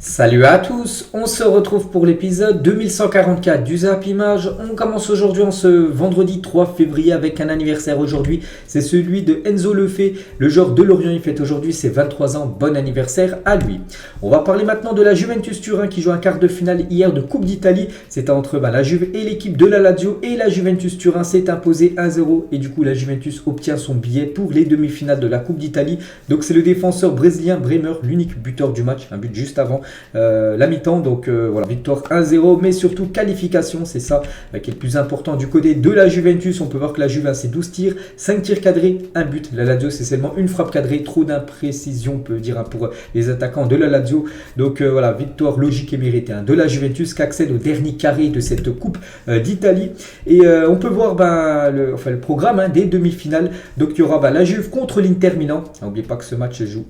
Salut à tous, on se retrouve pour l'épisode 2144 du Zap Image. On commence aujourd'hui en ce vendredi 3 février avec un anniversaire aujourd'hui. C'est celui de Enzo Lefebvre, le joueur de Lorient. Il fête aujourd'hui ses 23 ans. Bon anniversaire à lui. On va parler maintenant de la Juventus Turin qui joue un quart de finale hier de Coupe d'Italie. C'était entre la Juve et l'équipe de la Lazio et la Juventus Turin s'est imposée 1-0 et du coup la Juventus obtient son billet pour les demi-finales de la Coupe d'Italie. Donc c'est le défenseur brésilien Bremer, l'unique buteur du match, un but juste avant la mi-temps, donc voilà, victoire 1-0, mais surtout qualification, c'est ça qui est le plus important du côté de la Juventus. On peut voir que la Juve a ses 12 tirs, 5 tirs cadrés, un but. La Lazio c'est seulement une frappe cadrée, trop d'imprécision on peut dire pour les attaquants de la Lazio. Donc voilà, victoire logique et méritée de la Juventus qui accède au dernier carré de cette Coupe d'Italie. Et on peut voir le programme des demi-finales. Donc il y aura la Juve contre l'Inter Milan. N'oubliez pas que ce match joue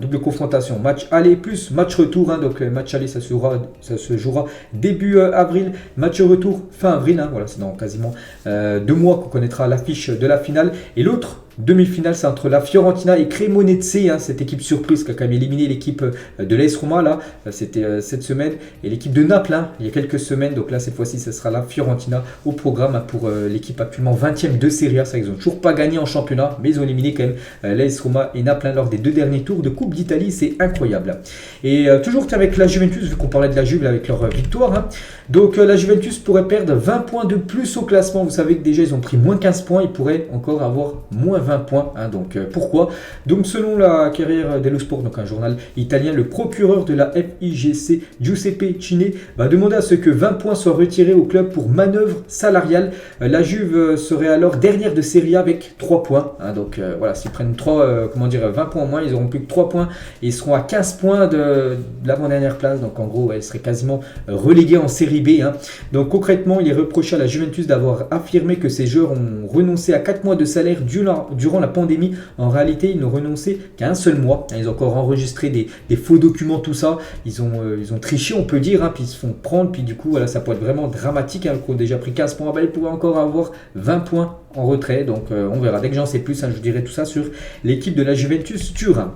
double confrontation, match aller plus match retour. Donc le match aller ça se jouera début avril, match retour fin avril. Voilà, c'est dans quasiment 2 mois qu'on connaîtra l'affiche de la finale. Et l'autre demi-finale, c'est entre la Fiorentina et Cremonese, cette équipe surprise qui a quand même éliminé l'équipe de l'AS Roma, là, c'était cette semaine, et l'équipe de Naples, il y a quelques semaines. Donc là, cette fois-ci, ce sera la Fiorentina au programme pour l'équipe actuellement 20e de Serie A. Ça, ils n'ont toujours pas gagné en championnat, mais ils ont éliminé quand même l'AS Roma et Naples lors des 2 derniers tours de Coupe d'Italie. C'est incroyable. Et toujours avec la Juventus, vu qu'on parlait de la Juve avec leur victoire, donc la Juventus pourrait perdre 20 points de plus au classement. Vous savez que déjà, ils ont pris moins 15 points, ils pourraient encore avoir moins 20 points. Donc pourquoi? Donc selon la Carrière dello Sport, donc un journal italien, le procureur de la FIGC, Giuseppe Cine, va demander à ce que 20 points soient retirés au club pour manœuvre salariale. La Juve serait alors dernière de Serie A avec 3 points. Donc voilà, s'ils prennent 20 points en moins, ils n'auront plus que 3 points et ils seront à 15 points de l'avant-dernière place. Donc en gros, ils seraient quasiment relégués en Série B. Donc concrètement, il est reproché à la Juventus d'avoir affirmé que ces joueurs ont renoncé à 4 mois de salaire durant la pandémie. En réalité, ils n'ont renoncé qu'à un seul mois. Ils ont encore enregistré des faux documents, tout ça. Ils ont triché, on peut dire, puis ils se font prendre. Puis du coup, voilà, ça peut être vraiment dramatique. Ils ont déjà pris 15 points. Ils pourraient encore avoir 20 points en retrait. Donc on verra. Dès que j'en sais plus, je vous dirai tout ça sur l'équipe de la Juventus Turin.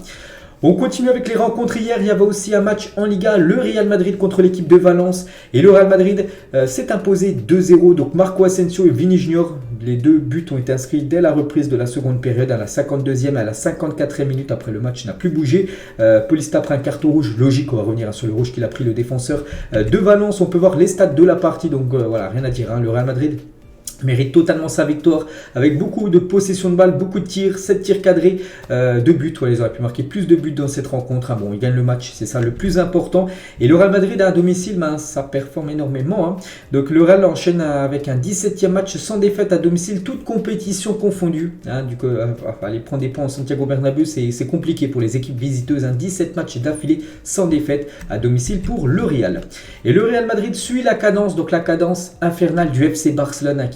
On continue avec les rencontres. Hier, il y avait aussi un match en Liga, le Real Madrid contre l'équipe de Valence. Et le Real Madrid s'est imposé 2-0. Donc Marco Asensio et Vini Junior, les 2 buts ont été inscrits dès la reprise de la seconde période, à la 52e et à la 54e minute. Après, le match n'a plus bougé. Paulista prend un carton rouge, logique, on va revenir sur le rouge qu'il a pris, le défenseur de Valence. On peut voir les stats de la partie, donc voilà, rien à dire. Le Real Madrid mérite totalement sa victoire avec beaucoup de possession de balle, beaucoup de tirs, 7 tirs cadrés, 2 buts. Ils auraient pu marquer plus de buts dans cette rencontre. Bon, ils gagnent le match, c'est ça le plus important. Et le Real Madrid à domicile, ça performe énormément. Donc le Real enchaîne avec un 17e match sans défaite à domicile, toute compétition confondue. Du coup, aller prendre des points en Santiago Bernabéu, c'est compliqué pour les équipes visiteuses. 17 matchs d'affilée sans défaite à domicile pour le Real. Et le Real Madrid suit la cadence, donc la cadence infernale du FC Barcelone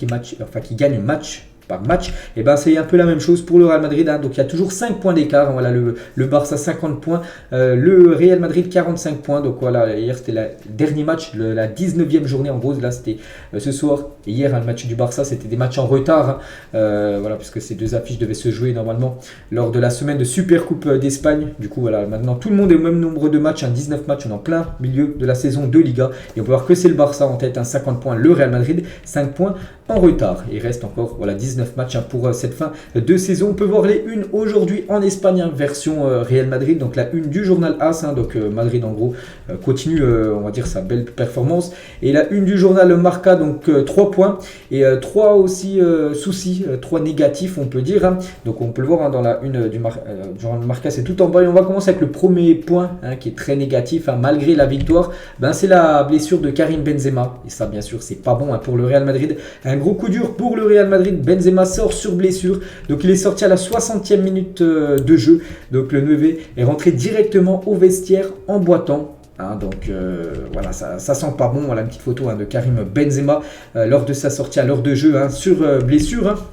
qui gagne match par match. Et c'est un peu la même chose pour le Real Madrid. Donc il y a toujours 5 points d'écart. Voilà, le Barça 50 points, le Real Madrid 45 points. Donc voilà, hier c'était le dernier match, la 19e journée. En gros, là c'était ce soir. Et hier, le match du Barça, c'était des matchs en retard. Voilà, puisque ces 2 affiches devaient se jouer normalement lors de la semaine de Super Coupe d'Espagne. Du coup, voilà, maintenant tout le monde est au même nombre de matchs, 19 matchs. On est en plein milieu de la saison de Liga. Et on peut voir que c'est le Barça en tête, 50 points. Le Real Madrid, 5 points en retard. Il reste encore 19 matchs pour cette fin de saison. On peut voir les unes aujourd'hui en Espagne, version Real Madrid. Donc la une du journal AS. Donc Madrid en gros continue, on va dire, sa belle performance. Et la une du journal Marca, donc 3 points. Et 3 aussi soucis, 3 négatifs on peut dire. Donc on peut le voir dans la une du journal Marca, c'est tout en bas. Et on va commencer avec le premier point qui est très négatif malgré la victoire. C'est la blessure de Karim Benzema. Et ça bien sûr c'est pas bon pour le Real Madrid. Un gros coup dur pour le Real Madrid. Benzema sort sur blessure. Donc il est sorti à la 60e minute de jeu. Donc le 9 est rentré directement au vestiaire en boitant. Donc voilà, ça sent pas bon. Voilà une petite photo de Karim Benzema lors de sa sortie à l'heure de jeu sur blessure.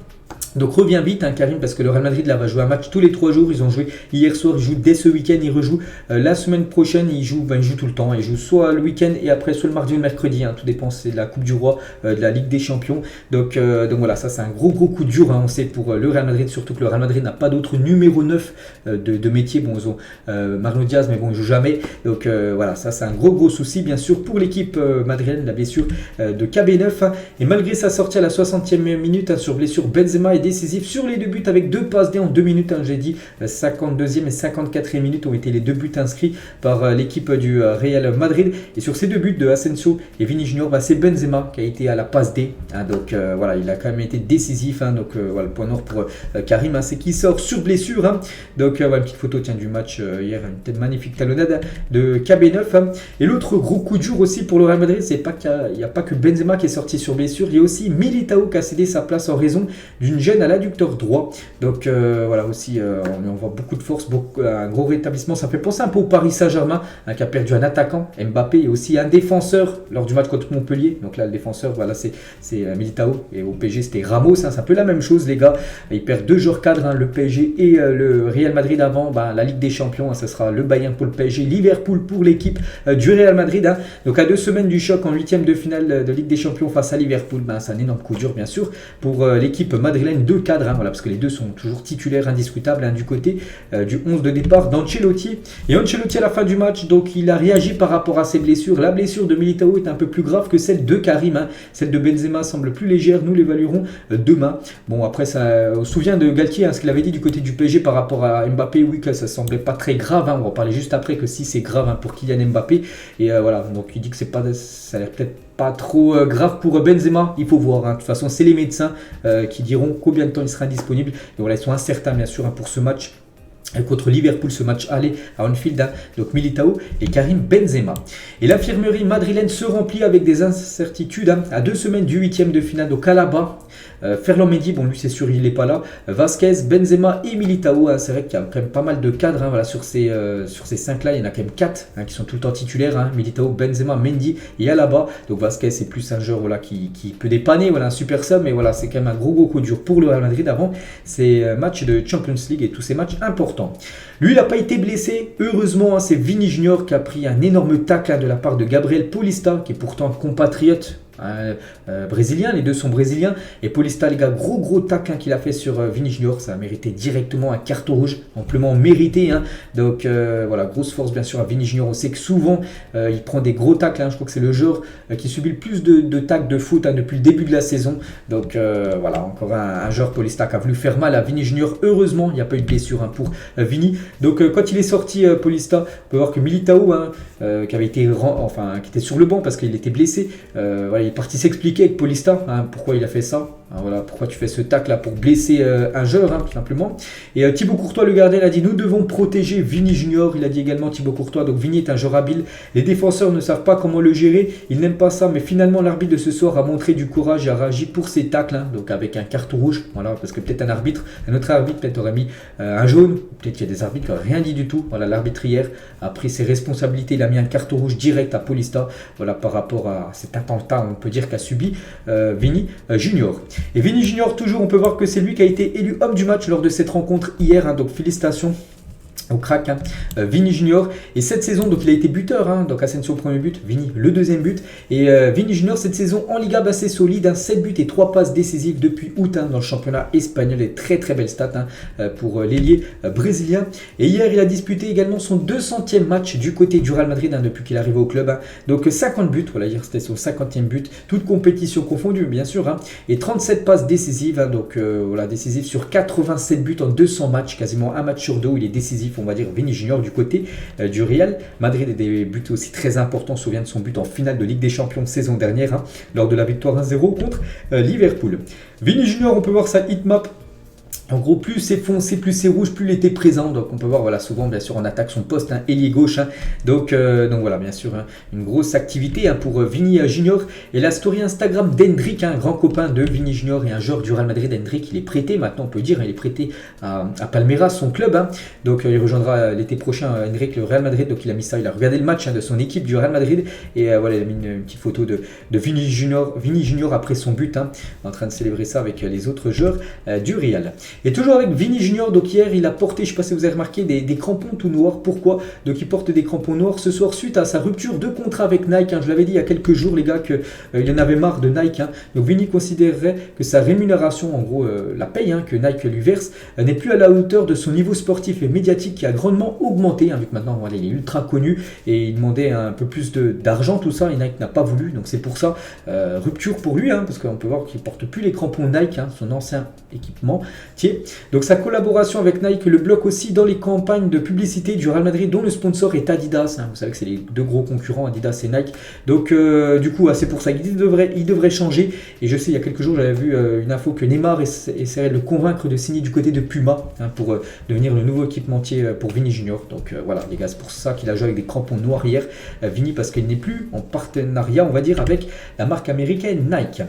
Donc reviens vite Karim, parce que le Real Madrid là va jouer un match tous les 3 jours. Ils ont joué hier soir, ils jouent dès ce week-end, ils rejouent la semaine prochaine. Ils jouent tout le temps, ils jouent soit le week-end et après soit le mardi ou le mercredi, tout dépend, c'est de la Coupe du Roi, de la Ligue des Champions. Donc voilà, ça c'est un gros coup dur, on sait, pour le Real Madrid, surtout que le Real Madrid n'a pas d'autre numéro 9 de métier. Bon, ils ont Mario Diaz, mais bon, ils ne jouent jamais. Donc voilà, ça c'est un gros souci bien sûr pour l'équipe madrilène, la blessure de KB9. Et malgré sa sortie à la 60e minute sur blessure, Benzema est décisif sur les 2 buts avec 2 passes D en 2 minutes. J'ai dit 52e et 54e minute ont été les 2 buts inscrits par l'équipe du Real Madrid. Et sur ces 2 buts de Asensio et Vini Junior, c'est Benzema qui a été à la passe D. Donc voilà, il a quand même été décisif. Donc voilà, le point noir pour Karim, c'est qu'il sort sur blessure. Donc voilà, une petite photo du match hier, une telle magnifique talonnade de KB9. Et l'autre gros coup dur aussi pour le Real Madrid, c'est pas qu'il n'y a pas que Benzema qui est sorti sur blessure, il y a aussi Militao qui a cédé sa place en raison d'une gêne à l'adducteur droit. Donc voilà, aussi on lui envoie beaucoup de force, un gros rétablissement. Ça fait penser un peu au Paris Saint-Germain, qui a perdu un attaquant, Mbappé, et aussi un défenseur lors du match contre Montpellier. Donc là, le défenseur, voilà, c'est Militao, et au PSG c'était Ramos. C'est un peu la même chose, les gars. Ils perdent 2 joueurs cadres, le PSG et le Real Madrid avant la Ligue des Champions. Ce sera le Bayern pour le PSG, Liverpool pour l'équipe du Real Madrid. Donc à 2 semaines du choc en 8e de finale de Ligue des Champions face à Liverpool, c'est un énorme coup dur bien sûr pour l'équipe madrilène. 2 cadres, voilà, parce que les 2 sont toujours titulaires indiscutables du côté du 11 de départ d'Ancelotti. Et Ancelotti à la fin du match, donc il a réagi par rapport à ses blessures. La blessure de Militao est un peu plus grave que celle de Karim. Celle de Benzema semble plus légère, nous l'évaluerons demain. Bon, après ça, on se souvient de Galtier, ce qu'il avait dit du côté du PSG par rapport à Mbappé, oui, que ça semblait pas très grave. On va en parler juste après, que si c'est grave pour Kylian Mbappé. Et voilà, donc il dit que c'est pas, ça a l'air peut-être pas trop grave pour Benzema, il faut voir. De toute façon, c'est les médecins qui diront combien de temps il sera disponible. Et voilà, ils sont incertains bien sûr pour ce match contre Liverpool, ce match aller à Anfield. Donc Militao et Karim Benzema. Et l'infirmerie madrilène se remplit avec des incertitudes à 2 semaines du 8e de finale. Donc Alaba, Ferland Mendy, bon lui c'est sûr il n'est pas là, Vasquez, Benzema et Militao. C'est vrai qu'il y a quand même pas mal de cadres voilà, sur ces 5 là, il y en a quand même 4 qui sont tout le temps titulaires, Militao, Benzema, Mendy et Alaba. Donc Vasquez c'est plus un joueur voilà, qui peut dépanner, voilà, un super sub, mais voilà, c'est quand même un gros coup dur pour le Real Madrid avant ces matchs de Champions League et tous ces matchs importants. Lui il n'a pas été blessé, heureusement. C'est Vini Junior qui a pris un énorme tacle de la part de Gabriel Paulista, qui est pourtant un compatriote brésilien, les 2 sont brésiliens. Et Paulista, les gars, gros tacle qu'il a fait sur Vini Junior, ça a mérité directement un carton rouge, amplement mérité. Donc voilà, grosse force bien sûr à Vini Junior. On sait que souvent il prend des gros tacles, je crois que c'est le joueur qui subit le plus de tacles de foot depuis le début de la saison. Donc voilà, encore un joueur Paulista qui a voulu faire mal à Vini Junior. Heureusement il n'y a pas eu de blessure pour Vini. Donc quand il est sorti Paulista, on peut voir que Militao qui avait été qui était sur le banc parce qu'il était blessé, voilà, il est parti s'expliquer avec Paulista pourquoi il a fait ça. Voilà, pourquoi tu fais ce tacle là pour blesser un joueur, tout simplement. Et Thibaut Courtois, le gardien, a dit nous devons protéger Vini Junior. Il a dit également Thibaut Courtois. Donc Vini est un joueur habile. Les défenseurs ne savent pas comment le gérer. Ils n'aiment pas ça. Mais finalement, l'arbitre de ce soir a montré du courage et a réagi pour ses tacles. Donc avec un carton rouge. Voilà, parce que peut-être un autre arbitre peut-être aurait mis un jaune. Peut-être qu'il y a des arbitres qui n'auraient rien dit du tout. Voilà, l'arbitre hier a pris ses responsabilités. Il a mis un carton rouge direct à Paulista. Voilà, par rapport à cet attentat, on peut dire, qu'a subi Vini Junior. Et Vini Junior, toujours, on peut voir que c'est lui qui a été élu homme du match lors de cette rencontre hier. Donc félicitations au crack, Vini Junior. Et cette saison, donc il a été buteur, donc Asensio premier but, Vini le deuxième but. Et Vini Junior cette saison en Liga, c'est solide, 7 buts et 3 passes décisives depuis août dans le championnat espagnol. Et très belle stat pour l'ailier brésilien. Et hier il a disputé également son 200e match du côté du Real Madrid depuis qu'il est arrivé au club. Donc 50 buts, voilà, hier c'était son 50e but, toute compétition confondue bien sûr, et 37 passes décisives, donc voilà, décisives sur 87 buts en 200 matchs, quasiment un match sur 2 où il est décisif, on va dire, Vini Junior du côté du Real Madrid. Et des buts aussi très importants. On se souvient de son but en finale de Ligue des Champions saison dernière, lors de la victoire 1-0 contre Liverpool. Vini Junior, on peut voir sa hitmap En gros, plus c'est foncé, plus c'est rouge, plus il était présent. Donc on peut voir, voilà, souvent, bien sûr, on attaque son poste, ailier gauche. Donc voilà, bien sûr, une grosse activité pour Vini Junior. Et la story Instagram d'Hendrick, un grand copain de Vini Junior et un joueur du Real Madrid. Hendrick, il est prêté, maintenant on peut dire, il est prêté à Palmeiras, son club. Donc il rejoindra l'été prochain Hendrick, le Real Madrid. Donc il a mis ça, il a regardé le match de son équipe du Real Madrid. Et voilà, il a mis une petite photo de Vini Junior après son but, en train de célébrer ça avec les autres joueurs du Real. Et toujours avec Vini Junior, donc hier il a porté, je ne sais pas si vous avez remarqué, des crampons tout noirs. Pourquoi? Donc il porte des crampons noirs ce soir suite à sa rupture de contrat avec Nike. Je l'avais dit il y a quelques jours les gars qu'il en avait marre de Nike. Donc Vini considérerait que sa rémunération, en gros la paye que Nike lui verse, n'est plus à la hauteur de son niveau sportif et médiatique qui a grandement augmenté. Vu que maintenant voilà, il est ultra connu et il demandait un peu plus d'argent, tout ça, et Nike n'a pas voulu. Donc c'est pour ça, rupture pour lui, parce qu'on peut voir qu'il ne porte plus les crampons Nike, son ancien équipement. Donc sa collaboration avec Nike le bloque aussi dans les campagnes de publicité du Real Madrid dont le sponsor est Adidas. Vous savez que c'est les deux gros concurrents, Adidas et Nike. Donc du coup c'est pour ça qu'il devrait changer. Et je sais il y a quelques jours j'avais vu une info que Neymar essaierait de le convaincre de signer du côté de Puma pour devenir le nouveau équipementier pour Vini Junior. Donc voilà les gars, c'est pour ça qu'il a joué avec des crampons noirs hier, Vini, parce qu'il n'est plus en partenariat on va dire avec la marque américaine Nike.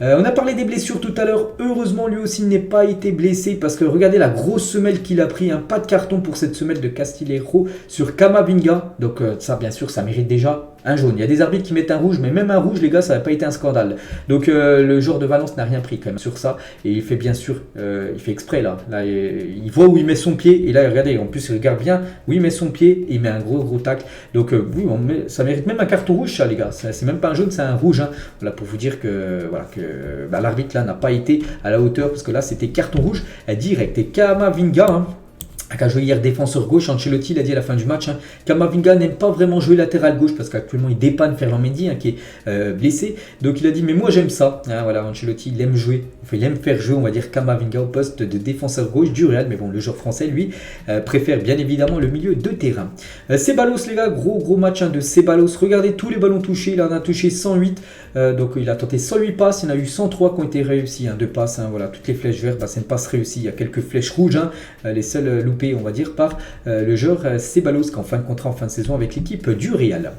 On a parlé des blessures tout à l'heure. Heureusement, lui aussi n'est pas été blessé parce que regardez la grosse semelle qu'il a pris. Pas de carton pour cette semelle de Castillejo sur Camavinga. Donc ça, bien sûr, ça mérite déjà un jaune. Il y a des arbitres qui mettent un rouge, mais même un rouge, les gars, ça n'a pas été un scandale. Donc le joueur de Valence n'a rien pris quand même sur ça. Et il fait bien sûr, il fait exprès là. Là, il voit où il met son pied. Et là, regardez, en plus, il regarde bien où il met son pied. Et il met un gros tacle. Donc oui, ça mérite même un carton rouge, ça, les gars. C'est même pas un jaune, c'est un rouge. Voilà, pour vous dire que voilà que l'arbitre là n'a pas été à la hauteur, parce que là c'était carton rouge direct. Et Camavinga qui a joué hier défenseur gauche, Ancelotti l'a dit à la fin du match, Camavinga n'aime pas vraiment jouer latéral gauche parce qu'actuellement il dépanne Ferland Mendy qui est blessé. Donc il a dit mais moi j'aime ça. Voilà, Ancelotti il aime jouer, il aime faire jouer on va dire Camavinga au poste de défenseur gauche du Real. Mais bon, le joueur français lui préfère bien évidemment le milieu de terrain. Ceballos les gars, gros match de Ceballos. Regardez tous les ballons touchés, il en a touché 108. Donc il a tenté 108 passes, il y en a eu 103 qui ont été réussies, 2 passes. Voilà, toutes les flèches vertes, c'est une passe réussie. Il y a quelques flèches rouges, les seules loupées on va dire par le joueur Ceballos qui est en fin de contrat en fin de saison avec l'équipe du Real.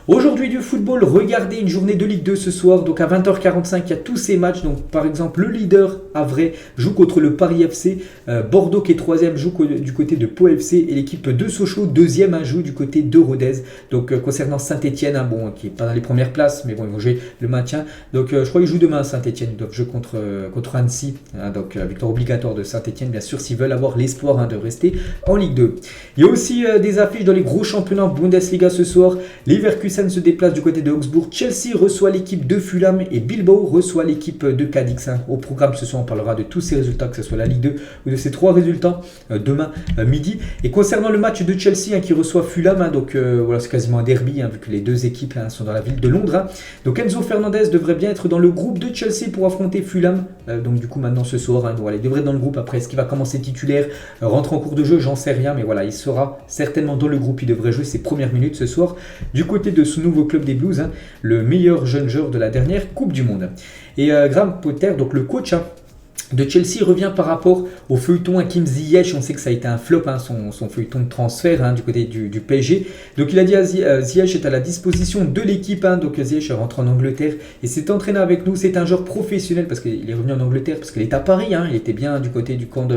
Aujourd'hui du football, regardez une journée de Ligue 2 ce soir, donc à 20h45 il y a tous ces matchs. Donc par exemple le leader Havre joue contre le Paris FC, Bordeaux qui est 3e joue du côté de Pau FC et l'équipe de Sochaux 2e joue du côté de Rodez. Donc concernant Saint-Etienne, qui n'est pas dans les premières places, mais bon ils vont jouer le maintien. Donc je crois qu'ils jouent demain à Saint-Etienne, ils doivent jouer contre Annecy, donc victoire obligatoire de Saint-Etienne bien sûr s'ils veulent avoir l'espoir de rester en Ligue 2. Il y a aussi des affiches dans les gros championnats Bundesliga ce soir. Leverkusen se déplace du côté de Augsbourg, Chelsea reçoit l'équipe de Fulham et Bilbao reçoit l'équipe de Cadix. Au programme ce soir on parlera de tous ces résultats, que ce soit la Ligue 2 ou de ces 3 résultats demain midi. Et concernant le match de Chelsea qui reçoit Fulham, donc voilà, c'est quasiment un derby vu que les deux équipes sont dans la ville de Londres. Donc Enzo Fernandez devrait bien être dans le groupe de Chelsea pour affronter Fulham. Donc du coup maintenant ce soir, voilà, il devrait être dans le groupe. Après est-ce qu'il va commencer titulaire, rentrer en cours de jeu, j'en sais rien, mais voilà, il sera certainement dans le groupe, il devrait jouer ses premières minutes ce soir du côté de ce nouveau club des Blues, le meilleur jeune joueur de la dernière Coupe du Monde. Et Graham Potter, donc le coach de Chelsea, revient par rapport au feuilleton Hakim Ziyech. On sait que ça a été un flop, son feuilleton de transfert du côté du PSG. Donc il a dit Ziyech est à la disposition de l'équipe. Donc Ziyech rentre en Angleterre et s'est entraîné avec nous. C'est un joueur professionnel parce qu'il est revenu en Angleterre parce qu'il est à Paris. Il était bien du côté du camp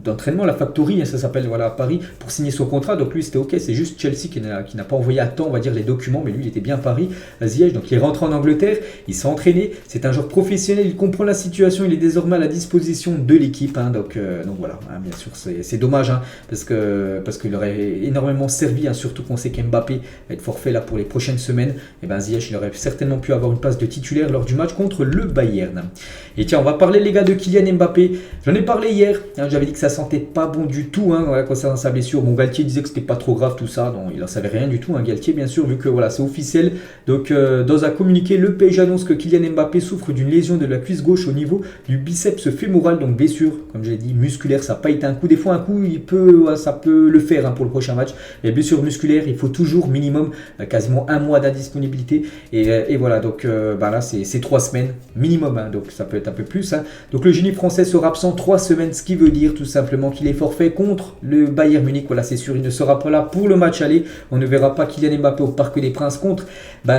d'entraînement, la Factory, ça s'appelle, voilà, à Paris, pour signer son contrat. Donc lui c'était ok, c'est juste Chelsea qui n'a pas envoyé à temps on va dire les documents, mais lui il était bien à Paris, Ziyech. Donc il est rentré en Angleterre, il s'est entraîné, c'est un joueur professionnel, il comprend la situation, il est désormais à la disposition de l'équipe. Donc voilà, bien sûr c'est dommage parce qu'il aurait énormément servi, surtout qu'on sait qu'Mbappé va être forfait là pour les prochaines semaines. Et Ziyech il aurait certainement pu avoir une place de titulaire lors du match contre le Bayern. Et tiens, on va parler les gars de Kylian Mbappé. J'en ai parlé hier, j'avais dit que ça sentait pas bon du tout voilà, concernant sa blessure. Bon, Galtier disait que c'était pas trop grave tout ça, donc il en savait rien du tout, Galtier bien sûr, vu que voilà c'est officiel. Donc dans un communiqué, le PSG annonce que Kylian Mbappé souffre d'une lésion de la cuisse gauche au niveau du biceps fémoral, donc blessure, comme je l'ai dit, musculaire, ça n'a pas été un coup. Des fois, un coup, ça peut le faire pour le prochain match. Les blessures musculaires, il faut toujours minimum quasiment un mois d'indisponibilité. Et voilà, donc là, c'est 3 semaines minimum, donc ça peut être un peu plus. Donc le génie français sera absent 3 semaines, ce qui veut dire tout simplement qu'il est forfait contre le Bayern Munich. Voilà, c'est sûr, il ne sera pas là pour le match aller. On ne verra pas Kylian Mbappé au Parc des Princes contre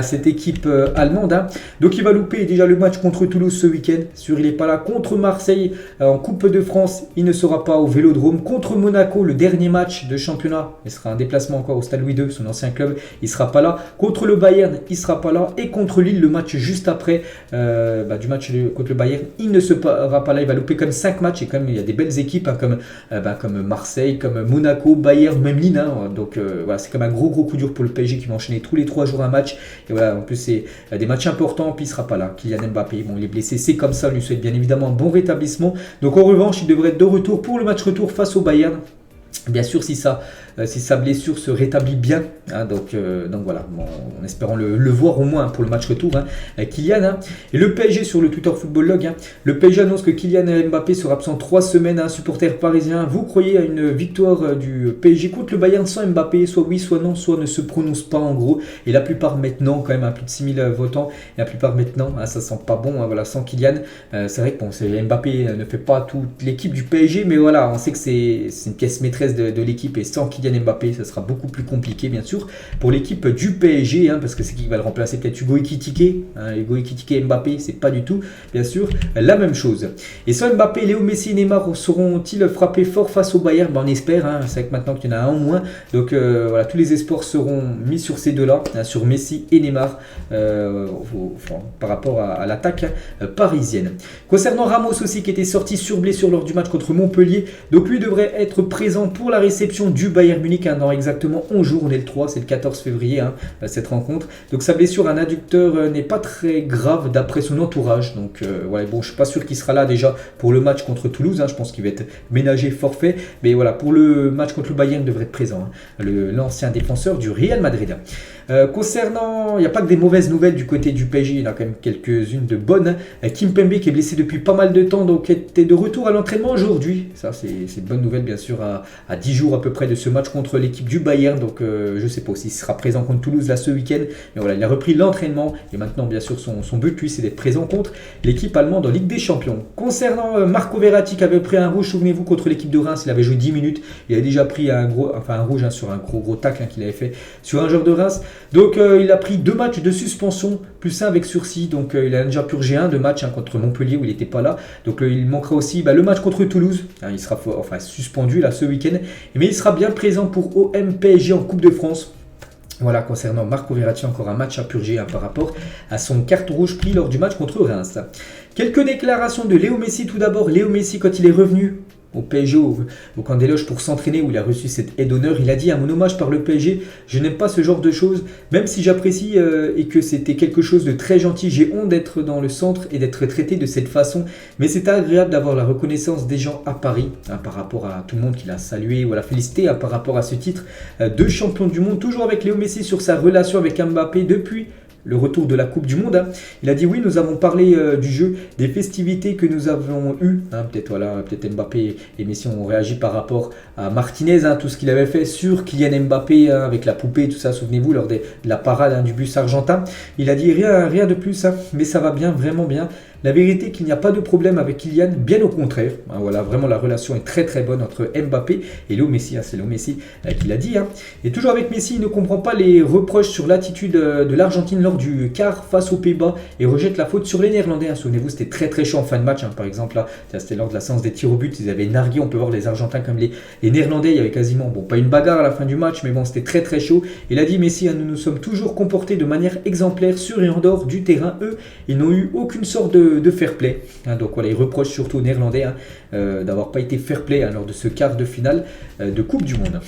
cette équipe allemande. Donc il va louper déjà le match contre Toulouse ce week-end. Sûr, il n'est pas là. Contre Marseille en Coupe de France, il ne sera pas au Vélodrome. Contre Monaco, le dernier match de championnat, il sera un déplacement encore au Stade Louis II, son ancien club, il ne sera pas là. Contre le Bayern, il ne sera pas là. Et contre Lille, le match juste après du match contre le Bayern, il ne sera pas là. Il va louper comme 5 matchs. Et comme il y a des belles équipes comme Marseille, comme Monaco, Bayern, même Lille. Donc voilà, c'est comme un gros coup dur pour le PSG qui va enchaîner tous les 3 jours un match. Et voilà, en plus c'est des matchs importants, puis il ne sera pas là. Kylian Mbappé, bon, il est blessé, c'est comme ça, on lui souhaite bien évidemment un bon rétablissement. Donc en revanche, il devrait être de retour pour le match retour face au Bayern. Bien sûr, si sa blessure se rétablit bien, donc voilà, bon, en espérant le voir au moins pour le match retour, Kylian. Et le PSG sur le Twitter Football Log, le PSG annonce que Kylian Mbappé sera absent 3 semaines. Supporter parisien, vous croyez à une victoire du PSG contre le Bayern sans Mbappé? Soit oui, soit non, soit ne se prononce pas en gros. Et la plupart maintenant, quand même, plus de 6000 votants, et la plupart maintenant, ça sent pas bon, voilà, sans Kylian. C'est vrai que Mbappé ne fait pas toute l'équipe du PSG, mais voilà, on sait que c'est une pièce maîtresse de l'équipe, et sans Kylian Mbappé, ça sera beaucoup plus compliqué, bien sûr, pour l'équipe du PSG, parce que c'est qui va le remplacer, peut-être Hugo Ekitike. Hugo Ekitike et Mbappé, c'est pas du tout, bien sûr, la même chose. Et sans Mbappé, Léo Messi et Neymar seront-ils frappés fort face au Bayern? On espère, c'est vrai que maintenant qu'il y en a un au moins, donc voilà, tous les espoirs seront mis sur ces deux-là, sur Messi et Neymar, par rapport à l'attaque parisienne. Concernant Ramos aussi, qui était sorti sur blessure lors du match contre Montpellier, donc lui devrait être présent pour la réception du Bayern Munich dans exactement 11 jours. On est le 3, c'est le 14 février cette rencontre. Donc sa blessure à un adducteur n'est pas très grave d'après son entourage. Donc voilà, bon, je suis pas sûr qu'il sera là déjà pour le match contre Toulouse. Je pense qu'il va être ménagé forfait. Mais voilà, pour le match contre le Bayern, il devrait être présent. L'ancien défenseur du Real Madrid. Concernant, il n'y a pas que des mauvaises nouvelles du côté du PSG, il y en a quand même quelques-unes de bonnes. Kimpembe qui est blessé depuis pas mal de temps, donc était de retour à l'entraînement aujourd'hui. Ça c'est une bonne nouvelle bien sûr, à 10 jours à peu près de ce match contre l'équipe du Bayern. Donc je ne sais pas s'il sera présent contre Toulouse là ce week-end, mais voilà, il a repris l'entraînement et maintenant bien sûr son but lui c'est d'être présent contre l'équipe allemande en Ligue des Champions. Concernant Marco Verratti qui avait pris un rouge, souvenez-vous, contre l'équipe de Reims, il avait joué 10 minutes, il avait déjà pris un rouge sur un gros tacle qu'il avait fait sur un joueur de Reims. Donc il a pris 2 matchs de suspension, plus 1 avec sursis. Donc il a déjà purgé 2 matchs contre Montpellier où il n'était pas là. Donc il manquera aussi le match contre Toulouse. Il sera suspendu là ce week-end. Mais il sera bien présent pour OM PSG en Coupe de France. Voilà, concernant Marco Verratti, encore un match à purger par rapport à son carton rouge pris lors du match contre Reims. Quelques déclarations de Léo Messi tout d'abord. Léo Messi, quand il est revenu au PSG, au camp des loges pour s'entraîner, où il a reçu cette aide d'honneur, il a dit à mon hommage par le PSG, je n'aime pas ce genre de choses, même si j'apprécie et que c'était quelque chose de très gentil, j'ai honte d'être dans le centre et d'être traité de cette façon, mais c'est agréable d'avoir la reconnaissance des gens à Paris, par rapport à tout le monde qui l'a salué ou l'a félicité par rapport à ce titre de champion du monde, toujours avec Léo Messi sur sa relation avec Mbappé depuis le retour de la Coupe du Monde. Il a dit oui, nous avons parlé du jeu, des festivités que nous avons eues. Peut-être Mbappé et Messi ont réagi par rapport à Martinez, tout ce qu'il avait fait sur Kylian Mbappé avec la poupée, tout ça, souvenez-vous, lors de la parade du bus argentin. Il a dit rien de plus, mais ça va bien, vraiment bien. La vérité est qu'il n'y a pas de problème avec Kylian, bien au contraire. Voilà, vraiment la relation est très très bonne entre Mbappé et Léo Messi. C'est Léo Messi qui l'a dit. Et toujours avec Messi, il ne comprend pas les reproches sur l'attitude de l'Argentine lors du quart face aux Pays-Bas et rejette la faute sur les Néerlandais. Souvenez-vous, c'était très très chaud en fin de match. Par exemple, là, c'était lors de la séance des tirs au but, ils avaient nargué. On peut voir les Argentins comme les Néerlandais. Il y avait quasiment, pas une bagarre à la fin du match, mais bon, c'était très très chaud. Il a dit Messi, nous nous sommes toujours comportés de manière exemplaire sur et en dehors du terrain. Eux, ils n'ont eu aucune sorte de fair play. Donc voilà, il reproche surtout aux Néerlandais d'avoir pas été fair play lors de ce quart de finale de Coupe du Monde.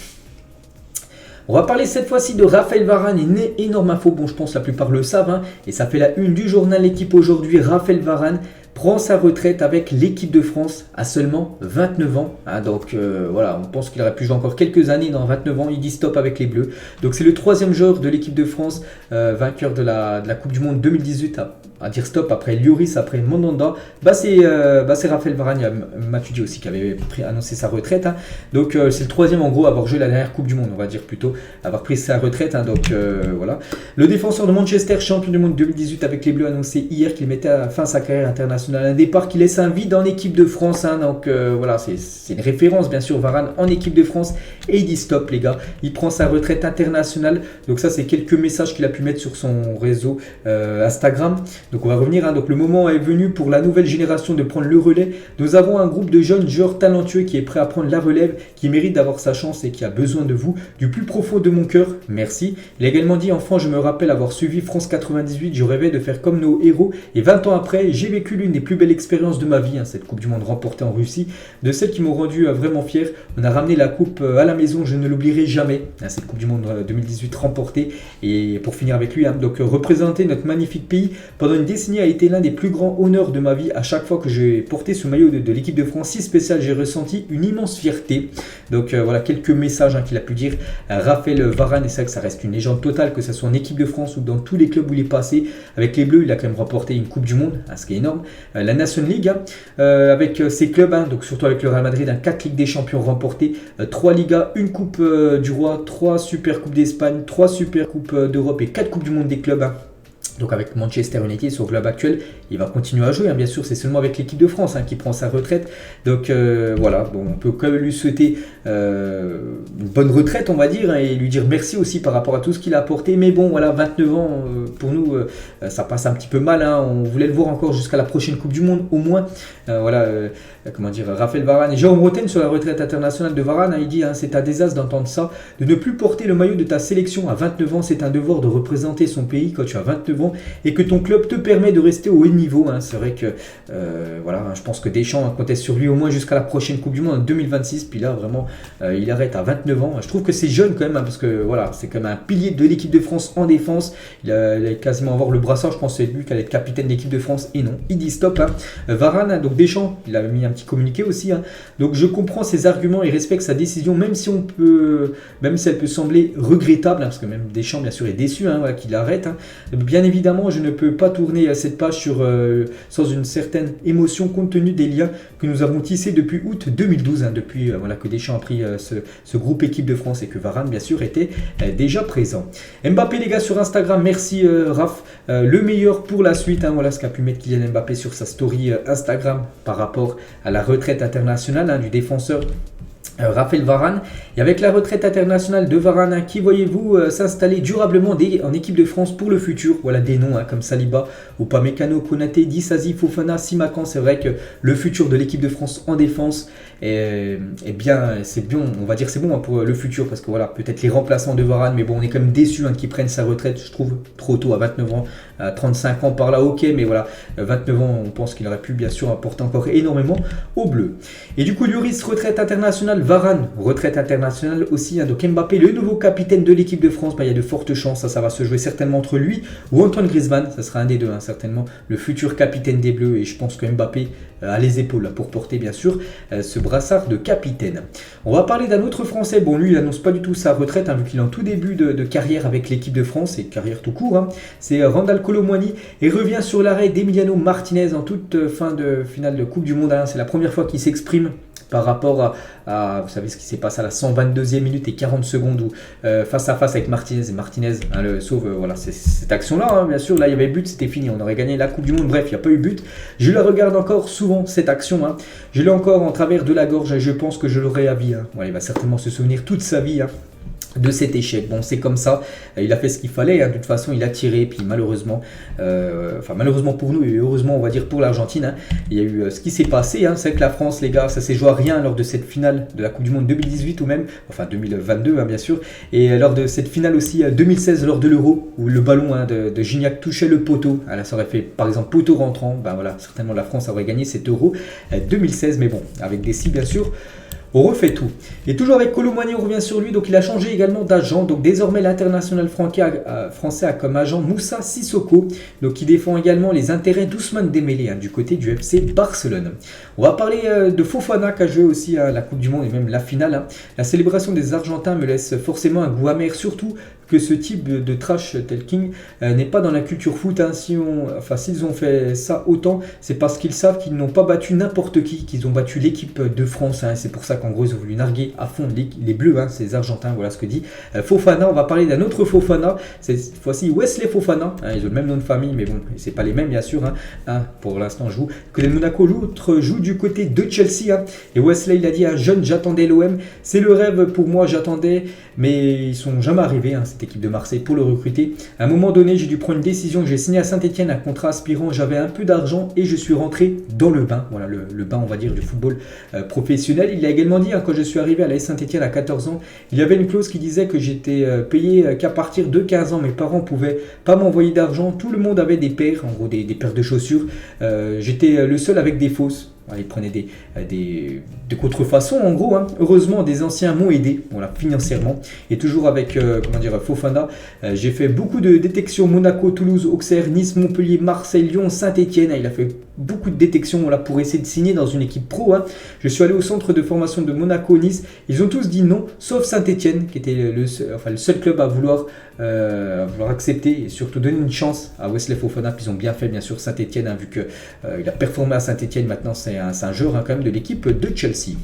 On va parler cette fois-ci de Raphaël Varane, une énorme info, bon je pense la plupart le savent, et ça fait la une du journal L'équipe aujourd'hui. Raphaël Varane prend sa retraite avec l'équipe de France à seulement 29 ans. Donc voilà, on pense qu'il aurait pu jouer encore quelques années. Dans 29 ans, il dit stop avec les Bleus. Donc c'est le troisième joueur de l'équipe de France, vainqueur de la Coupe du Monde 2018 à dire stop après Lloris, après Mandanda. C'est Raphaël Varane, il y a Matuidi aussi qui avait annoncé sa retraite. Donc c'est le troisième en gros à avoir joué la dernière Coupe du Monde, on va dire plutôt, avoir pris sa retraite. Donc voilà. Le défenseur de Manchester, champion du monde 2018 avec les Bleus, a annoncé hier qu'il mettait à fin sa carrière internationale. Un départ qui laisse un vide en équipe de France. Donc voilà, c'est une référence bien sûr, Varane en équipe de France. Et il dit stop les gars, il prend sa retraite internationale. Donc ça c'est quelques messages qu'il a pu mettre sur son réseau Instagram. Donc on va revenir, donc le moment est venu pour la nouvelle génération de prendre le relais. Nous avons un groupe de jeunes joueurs talentueux qui est prêt à prendre la relève, qui mérite d'avoir sa chance et qui a besoin de vous. Du plus profond de mon cœur, merci. Il a également dit, enfant, je me rappelle avoir suivi France 98, je rêvais de faire comme nos héros. Et 20 ans après, j'ai vécu l'une des plus belles expériences de ma vie, cette Coupe du Monde remportée en Russie, de celles qui m'ont rendu vraiment fier. On a ramené la coupe à la maison, je ne l'oublierai jamais, cette Coupe du Monde 2018 remportée. Et pour finir avec lui, donc représenter notre magnifique pays pendant une décennie a été l'un des plus grands honneurs de ma vie. À chaque fois que j'ai porté ce maillot de l'équipe de France si spécial, j'ai ressenti une immense fierté. Donc voilà quelques messages qu'il a pu dire. Raphaël Varane, et c'est vrai que ça reste une légende totale, que ce soit en équipe de France ou dans tous les clubs où il est passé. Avec les Bleus, il a quand même remporté une Coupe du Monde, ce qui est énorme. La National League, avec ses clubs, donc surtout avec le Real Madrid, 4 Ligues des Champions remportées, 3 Ligas, une Coupe du Roi, 3 Super Coupes d'Espagne, 3 Super Coupes d'Europe et 4 Coupes du Monde des clubs. Donc avec Manchester United, son club actuel, il va continuer à jouer. Bien sûr, c'est seulement avec l'équipe de France qui prend sa retraite. Donc voilà, on peut quand même lui souhaiter une bonne retraite, on va dire, et lui dire merci aussi par rapport à tout ce qu'il a apporté. Mais bon, voilà, 29 ans, pour nous, ça passe un petit peu mal. On voulait le voir encore jusqu'à la prochaine Coupe du Monde, au moins. Raphaël Varane et Jérôme Roten sur la retraite internationale de Varane, il dit c'est un désastre d'entendre ça, de ne plus porter le maillot de ta sélection à 29 ans, c'est un devoir de représenter son pays quand tu as 29 ans et que ton club te permet de rester au haut niveau. C'est vrai que je pense que Deschamps comptait sur lui au moins jusqu'à la prochaine Coupe du Monde en 2026, puis là vraiment il arrête à 29 ans. Je trouve que c'est jeune quand même, parce que voilà, c'est quand même un pilier de l'équipe de France en défense. Il a quasiment avoir le brassard, je pense que c'est lui qui allait être capitaine de l'équipe de France, et non, il dit stop. Varane, donc Deschamps, il avait mis un petit communiqué aussi. Donc je comprends ses arguments et respecte sa décision, même si elle peut sembler regrettable, parce que même Deschamps bien sûr est déçu qu'il arrête. Bien évidemment, je ne peux pas tourner cette page sans une certaine émotion compte tenu des liens que nous avons tissés depuis août 2012, depuis que Deschamps a pris ce groupe équipe de France et que Varane bien sûr était déjà présent. Mbappé les gars sur Instagram, merci Raph, le meilleur pour la suite. Voilà ce qu'a pu mettre Kylian Mbappé sur sa story Instagram par rapport à la retraite internationale du défenseur Raphaël Varane. Et avec la retraite internationale de Varane, qui voyez-vous s'installer durablement en équipe de France pour le futur? Voilà des noms comme Saliba, Upamecano, Konaté, Disasi, Fofana, Simakan. C'est vrai que le futur de l'équipe de France en défense c'est bon, on va dire c'est bon pour le futur, parce que voilà, peut-être les remplaçants de Varane, mais bon, on est quand même déçu qu'ils prennent sa retraite, je trouve, trop tôt, à 29 ans, à 35 ans par là, ok, mais voilà, 29 ans, on pense qu'il aurait pu bien sûr apporter encore énormément aux Bleus. Et du coup, Lloris, retraite internationale, Varane, retraite internationale aussi, donc Mbappé, le nouveau capitaine de l'équipe de France, il y a de fortes chances, ça va se jouer certainement entre lui ou Antoine Griezmann, ça sera un des deux, certainement, le futur capitaine des Bleus, et je pense que Mbappé a les épaules pour porter bien sûr ce brassard de capitaine. On va parler d'un autre Français, bon lui il n'annonce pas du tout sa retraite, vu qu'il est en tout début de carrière avec l'équipe de France, et carrière tout court, c'est Randal Kolo Muani, et revient sur l'arrêt d'Emiliano Martinez en toute fin de finale de Coupe du Monde. C'est la première fois qu'il s'exprime par rapport à vous savez ce qui s'est passé à la 122e minute et 40 secondes où face à face avec Martinez, et Martinez le sauve, voilà, c'est cette action-là, bien sûr, là il y avait but, c'était fini, on aurait gagné la Coupe du Monde, bref, il n'y a pas eu but. Je la regarde encore souvent, cette action, je l'ai encore en travers de la gorge, et je pense que je l'aurai à vie. Voilà, il va certainement se souvenir toute sa vie de cet échec. Bon, c'est comme ça, il a fait ce qu'il fallait, de toute façon il a tiré, puis malheureusement, malheureusement pour nous, et heureusement on va dire pour l'Argentine, il y a eu ce qui s'est passé, c'est que la France, les gars, ça s'est joué à rien lors de cette finale de la Coupe du Monde 2018 ou même, 2022 bien sûr, et lors de cette finale aussi 2016 lors de l'Euro, où le ballon de Gignac touchait le poteau, là ça aurait fait par exemple poteau rentrant, voilà, certainement la France aurait gagné cet Euro 2016, mais bon, avec des si bien sûr. on refait tout. Et toujours avec Kolo Muani, on revient sur lui, donc il a changé également d'agent, donc désormais l'international français a comme agent Moussa Sissoko, donc qui défend également les intérêts d'Ousmane Dembélé du côté du FC Barcelone. On va parler de Fofana qui a joué aussi la Coupe du Monde et même la finale. La célébration des Argentins me laisse forcément un goût amer, surtout que ce type de trash talking n'est pas dans la culture foot. S'ils ont fait ça autant, c'est parce qu'ils savent qu'ils n'ont pas battu n'importe qui, qu'ils ont battu l'équipe de France. C'est pour ça qu'en gros, ils ont voulu narguer à fond les Bleus, ces Argentins. Voilà ce que dit Fofana. On va parler d'un autre Fofana, cette fois-ci Wesley Fofana. Ils ont le même nom de famille, mais bon, c'est pas les mêmes, bien sûr. Pour l'instant, joue côté de Monaco, l'autre joue du côté de Chelsea. Et Wesley, il a dit un jeune, j'attendais l'OM. C'est le rêve pour moi, j'attendais, mais ils sont jamais arrivés. Cette équipe de Marseille pour le recruter. À un moment donné, j'ai dû prendre une décision. J'ai signé à Saint-Etienne un contrat aspirant. J'avais un peu d'argent et je suis rentré dans le bain. Voilà, le bain, on va dire, du football professionnel. Il a également dit, quand je suis arrivé à la Saint-Etienne à 14 ans, il y avait une clause qui disait que j'étais payé qu'à partir de 15 ans. Mes parents ne pouvaient pas m'envoyer d'argent. Tout le monde avait des paires, en gros des paires de chaussures. J'étais le seul avec des fausses. Ils prenaient des contrefaçons en gros. Heureusement, des anciens m'ont aidé financièrement. Et toujours avec Fofana, j'ai fait beaucoup de détections: Monaco, Toulouse, Auxerre, Nice, Montpellier, Marseille, Lyon, Saint-Etienne. Il a fait beaucoup de détections pour essayer de signer dans une équipe pro. Je suis allé au centre de formation de Monaco, Nice. Ils ont tous dit non, sauf Saint-Etienne, qui était le seul club à vouloir accepter et surtout donner une chance à Wesley Fofana. Puis ils ont bien fait, bien sûr, Saint-Etienne, vu qu'il a performé à Saint-Etienne. Maintenant, c'est un joueur quand même de l'équipe de Chelsea.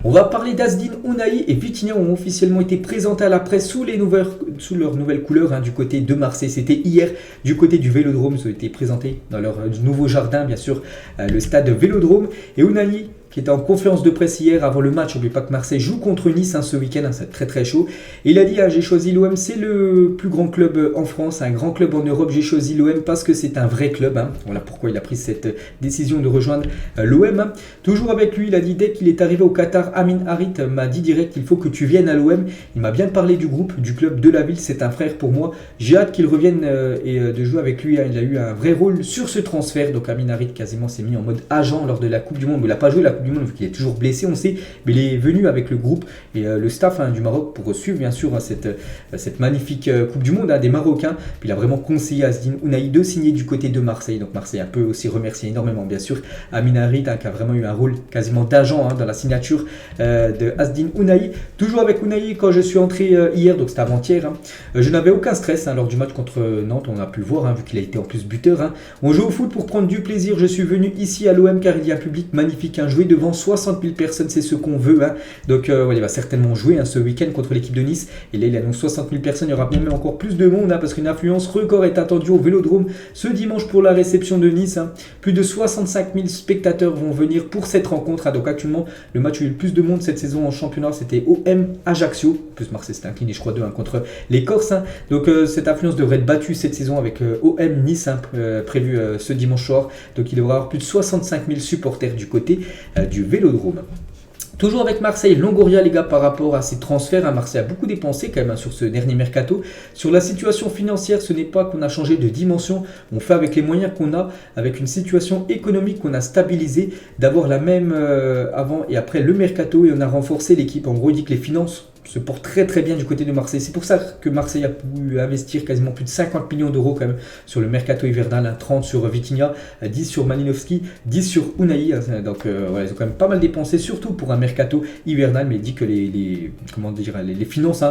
On va parler d'Azdine Ounahi et Vitinha ont officiellement été présentés à la presse sous leurs nouvelles couleurs du côté de Marseille. C'était hier du côté du Vélodrome. Ils ont été présentés dans leur nouveau jardin, bien sûr, le stade Vélodrome. Et Ounahi, qui était en conférence de presse hier avant le match, n'oubliez pas que Marseille joue contre Nice ce week-end, c'est très très chaud. Et il a dit, j'ai choisi l'OM, c'est le plus grand club en France, un grand club en Europe, j'ai choisi l'OM parce que c'est un vrai club. Voilà pourquoi il a pris cette décision de rejoindre l'OM. Toujours avec lui, il a dit, dès qu'il est arrivé au Qatar, Amin Harit m'a dit direct, il faut que tu viennes à l'OM. Il m'a bien parlé du groupe, du club, de la ville, c'est un frère pour moi. J'ai hâte qu'il revienne et de jouer avec lui. Il a eu un vrai rôle sur ce transfert. Donc Amin Harit quasiment s'est mis en mode agent lors de la Coupe du Monde, mais il n'a pas joué la Coupe du Monde vu qu'il est toujours blessé, on sait, mais il est venu avec le groupe et le staff du Maroc pour suivre bien sûr cette magnifique Coupe du Monde des Marocains. Puis il a vraiment conseillé à Azdine Ounahi de signer du côté de Marseille. Donc Marseille peut aussi remercier énormément bien sûr Amin Harit qui a vraiment eu un rôle quasiment d'agent dans la signature de Azdine Ounahi. Toujours avec Ounahi, quand je suis entré hier, donc c'était avant-hier, je n'avais aucun stress lors du match contre Nantes, on a pu le voir vu qu'il a été en plus buteur. On joue au foot pour prendre du plaisir, je suis venu ici à l'OM car il y a un public magnifique, jouer devant 60 000 personnes, c'est ce qu'on veut. Donc il va certainement jouer ce week-end contre l'équipe de Nice. Et là, il annonce 60 000 personnes. Il y aura bien même encore plus de monde parce qu'une influence record est attendue au Vélodrome ce dimanche pour la réception de Nice. Plus de 65 000 spectateurs vont venir pour cette rencontre. Donc actuellement, le match où il y a eu le plus de monde cette saison en championnat, c'était OM Ajaccio. En plus, Marseille s'est incliné, je crois, 2-1 contre les Corses. Donc cette influence devrait être battue cette saison avec OM Nice prévu ce dimanche soir. Donc il devra y avoir plus de 65 000 supporters du côté du Vélodrome. Toujours avec Marseille, Longoria les gars, par rapport à ses transferts, Marseille a beaucoup dépensé quand même sur ce dernier mercato. Sur la situation financière, ce n'est pas qu'on a changé de dimension, on fait avec les moyens qu'on a, avec une situation économique qu'on a stabilisée, d'avoir la même avant et après le mercato, et on a renforcé l'équipe. En gros, il dit que les finances se porte très très bien du côté de Marseille. C'est pour ça que Marseille a pu investir quasiment plus de 50 millions d'euros quand même sur le mercato hivernal, 30 sur Vitinha, 10 sur Malinovski, 10 sur Ounahi. Donc ils ont quand même pas mal dépensé, surtout pour un mercato hivernal, mais il dit que les finances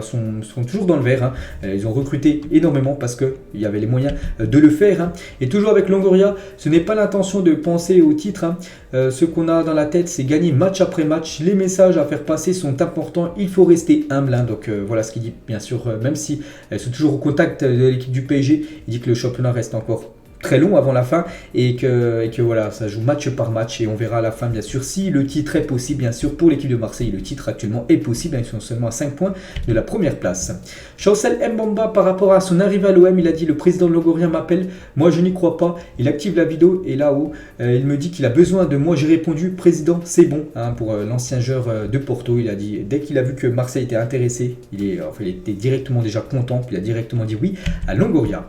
sont toujours dans le vert. Ils ont recruté énormément parce qu'il y avait les moyens de le faire. Et toujours avec Longoria, ce n'est pas l'intention de penser au titre. Ce qu'on a dans la tête, c'est gagner match après match. Les messages à faire passer sont importants. Il faut rester humble. Donc voilà ce qu'il dit, bien sûr, même si elles sont toujours au contact de l'équipe du PSG, il dit que le championnat reste encore très long avant la fin et que voilà, ça joue match par match et on verra à la fin bien sûr si le titre est possible. Bien sûr pour l'équipe de Marseille, le titre actuellement est possible, ils sont seulement à 5 points de la première place. Chancel Mbamba, par rapport à son arrivée à l'OM, il a dit: le président de Longoria m'appelle, moi je n'y crois pas. Il active la vidéo et là-haut il me dit qu'il a besoin de moi. J'ai répondu: président, c'est bon. Pour l'ancien joueur de Porto, il a dit dès qu'il a vu que Marseille était intéressé, il était directement déjà content, puis il a directement dit oui à Longoria.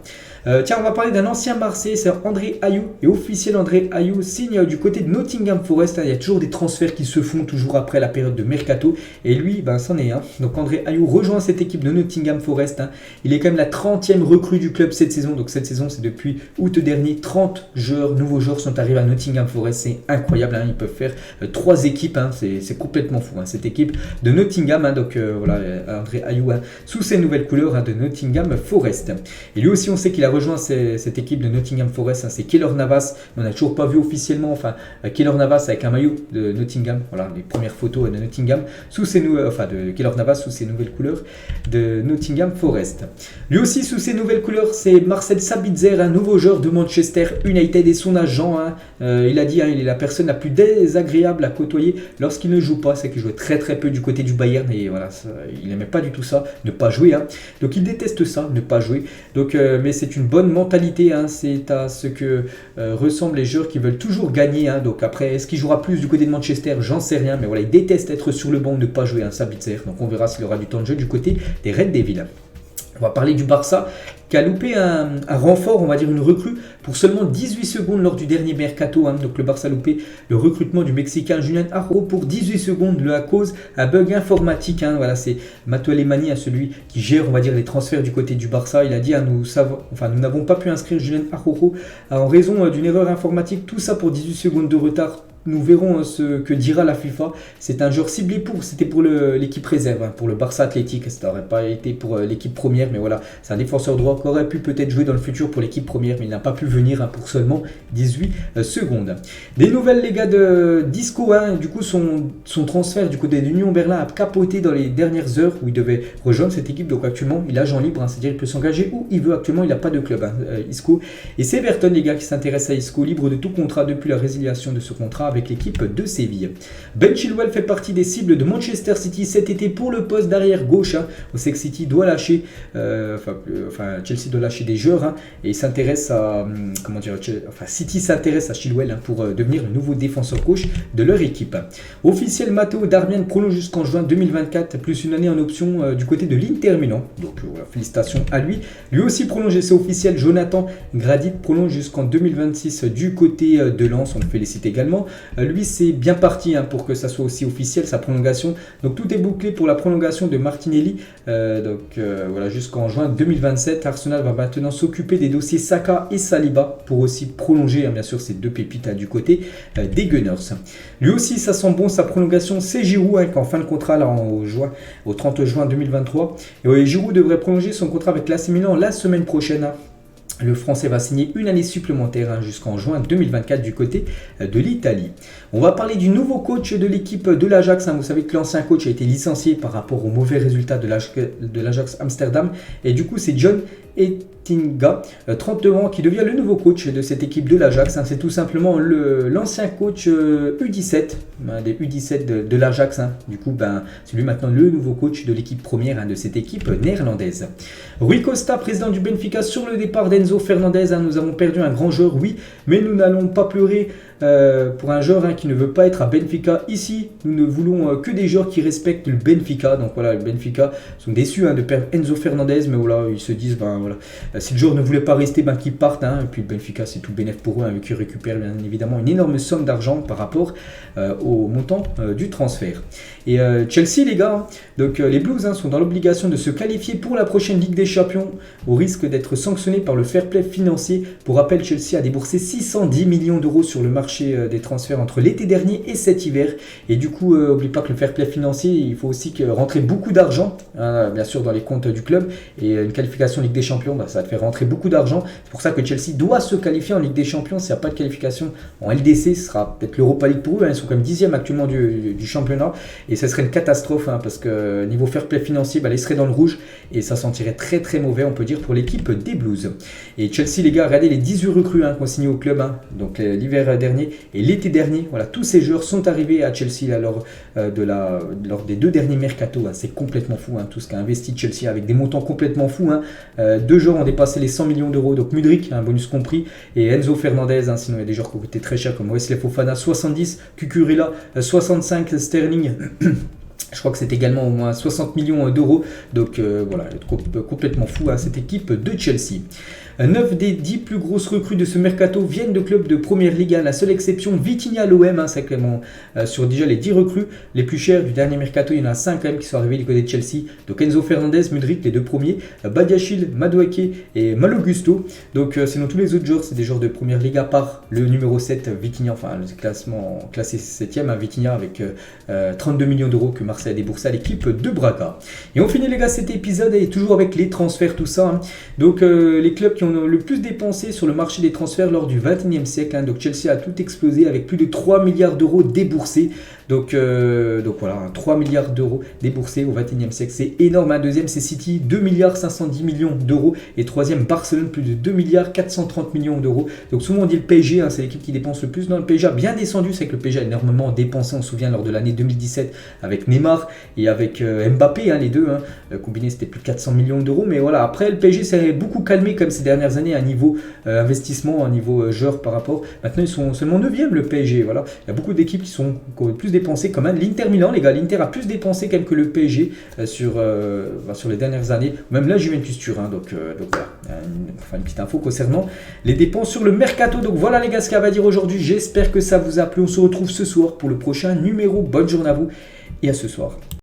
Tiens, on va parler d'un ancien Marseillais, c'est André Ayew. Et officiel, André Ayew signe du côté de Nottingham Forest. Il y a toujours des transferts qui se font toujours après la période de mercato. Et lui, c'en est un. Donc André Ayew rejoint cette équipe de Nottingham Forest. Il est quand même la 30e recrue du club cette saison. Donc cette saison, c'est depuis août dernier. 30 nouveaux joueurs sont arrivés à Nottingham Forest. C'est incroyable. Ils peuvent faire 3 équipes. C'est complètement fou. Cette équipe de Nottingham. Donc voilà, André Ayew sous ses nouvelles couleurs de Nottingham Forest. Et lui aussi, on sait qu'il a rejoint cette équipe de Nottingham Forest. C'est Keylor Navas. On n'a toujours pas vu officiellement. Keylor Navas avec un maillot de Nottingham. Voilà les premières photos de Nottingham de Keylor Navas sous ses nouvelles couleurs de Nottingham Forest. Lui aussi sous ses nouvelles couleurs, c'est Marcel Sabitzer, un nouveau joueur de Manchester United et son agent. Il a dit il est la personne la plus désagréable à côtoyer lorsqu'il ne joue pas. C'est qu'il jouait très très peu du côté du Bayern et voilà, il n'aimait pas du tout ça, ne pas jouer. Donc il déteste ça, ne pas jouer. Donc, mais c'est une bonne mentalité. C'est à ce que ressemblent les joueurs qui veulent toujours gagner. Donc après, est-ce qu'il jouera plus du côté de Manchester? J'en sais rien. Mais voilà, il déteste être sur le banc, ne pas jouer. Sabitzer. Donc on verra s'il aura du temps de jeu du côté des Red Devils. On va parler du Barça qui a loupé un renfort, on va dire une recrue, pour seulement 18 secondes lors du dernier mercato. Donc le Barça a loupé le recrutement du Mexicain Julián Araujo pour 18 secondes à cause d'un bug informatique. Voilà, c'est Matteo Alemany, celui qui gère, on va dire, les transferts du côté du Barça. Il a dit nous n'avons pas pu inscrire Julián Araujo en raison d'une erreur informatique. Tout ça pour 18 secondes de retard. Nous verrons ce que dira la FIFA. C'est un joueur ciblé c'était pour l'équipe réserve, pour le Barça Athletic. Ça n'aurait pas été pour l'équipe première, mais voilà, c'est un défenseur droit qui aurait pu peut-être jouer dans le futur pour l'équipe première, mais il n'a pas pu venir pour seulement 18 secondes. Des nouvelles, les gars, de Disco. Du coup, son transfert du côté d'Union Berlin a capoté dans les dernières heures où il devait rejoindre cette équipe. Donc actuellement, il est agent libre, c'est-à-dire il peut s'engager où il veut. Actuellement, il n'a pas de club, Isco. Et c'est Everton, les gars, qui s'intéresse à Isco, libre de tout contrat depuis la résiliation de ce contrat avec l'équipe de Séville. Ben Chilwell fait partie des cibles de Manchester City cet été pour le poste d'arrière gauche. On sait que City doit lâcher, Chelsea doit lâcher des joueurs et il s'intéresse à, City s'intéresse à Chilwell pour devenir le nouveau défenseur gauche de leur équipe. Officiel, Matteo Darmian prolonge jusqu'en juin 2024 plus une année en option du côté de l'Inter Milan. Donc félicitations à lui. Lui aussi prolongé, c'est officiel. Jonathan Gradit prolonge jusqu'en 2026 du côté de Lens. On le félicite également. Lui, c'est bien parti pour que ça soit aussi officiel, sa prolongation. Donc tout est bouclé pour la prolongation de Martinelli. Voilà, jusqu'en juin 2027. Arsenal va maintenant s'occuper des dossiers Saka et Saliba pour aussi prolonger, bien sûr, ces deux pépites du côté des Gunners. Lui aussi, ça sent bon, sa prolongation, c'est Giroud, qui est en fin de contrat là, au 30 juin 2023. Et Giroud devrait prolonger son contrat avec l'AC Milan la semaine prochaine. Le Français va signer une année supplémentaire jusqu'en juin 2024 du côté de l'Italie. On va parler du nouveau coach de l'équipe de l'Ajax. Vous savez que l'ancien coach a été licencié par rapport aux mauvais résultats de l'Ajax Amsterdam. Et du coup, c'est John Ettinga, 32 ans, qui devient le nouveau coach de cette équipe de l'Ajax. C'est tout simplement l'ancien coach U17, des U17 de l'Ajax. Du coup, c'est lui maintenant le nouveau coach de l'équipe première de cette équipe néerlandaise. Rui Costa, président du Benfica, sur le départ d'Enzo Fernandez. Nous avons perdu un grand joueur, oui, mais nous n'allons pas pleurer pour un joueur qui ne veut pas être à Benfica. Ici, nous ne voulons que des joueurs qui respectent le Benfica. Donc voilà, le Benfica sont déçus de perdre Enzo Fernandez, mais voilà, ils se disent, si le joueur ne voulait pas rester, qu'il parte. Et puis le Benfica, c'est tout bénéf pour eux, vu qu'ils récupèrent bien évidemment une énorme somme d'argent par rapport au montant du transfert. Et Chelsea, les gars, donc les Blues sont dans l'obligation de se qualifier pour la prochaine Ligue des Champions, au risque d'être sanctionnés par le fair play financier. Pour rappel, Chelsea a déboursé 610 millions d'euros sur le marché des transferts entre l'été dernier et cet hiver. Et du coup, n'oublie pas que le fair play financier, il faut aussi rentrer beaucoup d'argent, bien sûr, dans les comptes du club. Et une qualification Ligue des Champions, ça va te faire rentrer beaucoup d'argent. C'est pour ça que Chelsea doit se qualifier en Ligue des Champions. S'il n'y a pas de qualification en LDC, ce sera peut-être l'Europa League pour eux. Ils sont quand même 10e actuellement du championnat. Et ce serait une catastrophe, parce que niveau fair play financier, ils seraient dans le rouge. Et ça sentirait très très mauvais, on peut dire, pour l'équipe des Blues. Et Chelsea, les gars, regardez les 18 recrues qui ont signé au club. Donc l'hiver dernier et l'été dernier. Voilà, tous ces joueurs sont arrivés à Chelsea là, lors des 2 derniers mercato. C'est complètement fou, tout ce qu'a investi Chelsea avec des montants complètement fous. 2 joueurs ont dépassé les 100 millions d'euros. Donc Mudryk, un bonus compris, et Enzo Fernandez. Sinon, il y a des joueurs qui ont coûté très cher comme Wesley Fofana, 70, Cucurella, 65, Sterling. Je crois que c'est également au moins 60 millions d'euros. Donc voilà, complètement fou cette équipe de Chelsea. 9 des 10 plus grosses recrues de ce mercato viennent de clubs de première ligue. La seule exception, Vitinha à l'OM, sacrément sur déjà les 10 recrues les plus chères du dernier mercato. Il y en a 5 quand même qui sont arrivés du côté de Chelsea. Donc Enzo Fernandez, Mudryk, les deux premiers, Badiachil, Madueke et Malo Gusto. Donc sinon tous les autres joueurs, c'est des joueurs de première ligue à part le numéro 7, Vitinha, enfin le classement classé 7ème, Vitinha avec 32 millions d'euros que Marseille a déboursé à l'équipe de Braga. Et on finit les gars cet épisode et toujours avec les transferts, tout ça. Donc les clubs qui ont le plus dépensé sur le marché des transferts lors du 21e siècle. Donc Chelsea a tout explosé avec plus de 3 milliards d'euros déboursés. Donc voilà, 3 milliards d'euros déboursés au 21e siècle, c'est énorme. Deuxième, c'est City, 2 milliards 510 millions d'euros. Et troisième, Barcelone, plus de 2 milliards 430 millions d'euros. Donc souvent on dit le PSG, c'est l'équipe qui dépense le plus. Non, le PSG a bien descendu, c'est que le PSG a énormément dépensé, on se souvient, lors de l'année 2017 avec Neymar et avec Mbappé, les deux. Combiné, c'était plus de 400 millions d'euros. Mais voilà, après le PSG s'est beaucoup calmé comme ces dernières années à niveau investissement, à niveau joueur par rapport. Maintenant, ils sont seulement 9e le PSG. Voilà. Il y a beaucoup d'équipes qui sont plus dépensé quand même. L'Inter Milan, les gars, l'Inter a plus dépensé quand même que le PSG sur les dernières années. Même là, Juventus Turin. Donc voilà, une petite info concernant les dépenses sur le mercato. Donc voilà les gars, ce qu'il y a à dire aujourd'hui. J'espère que ça vous a plu. On se retrouve ce soir pour le prochain numéro. Bonne journée à vous et à ce soir.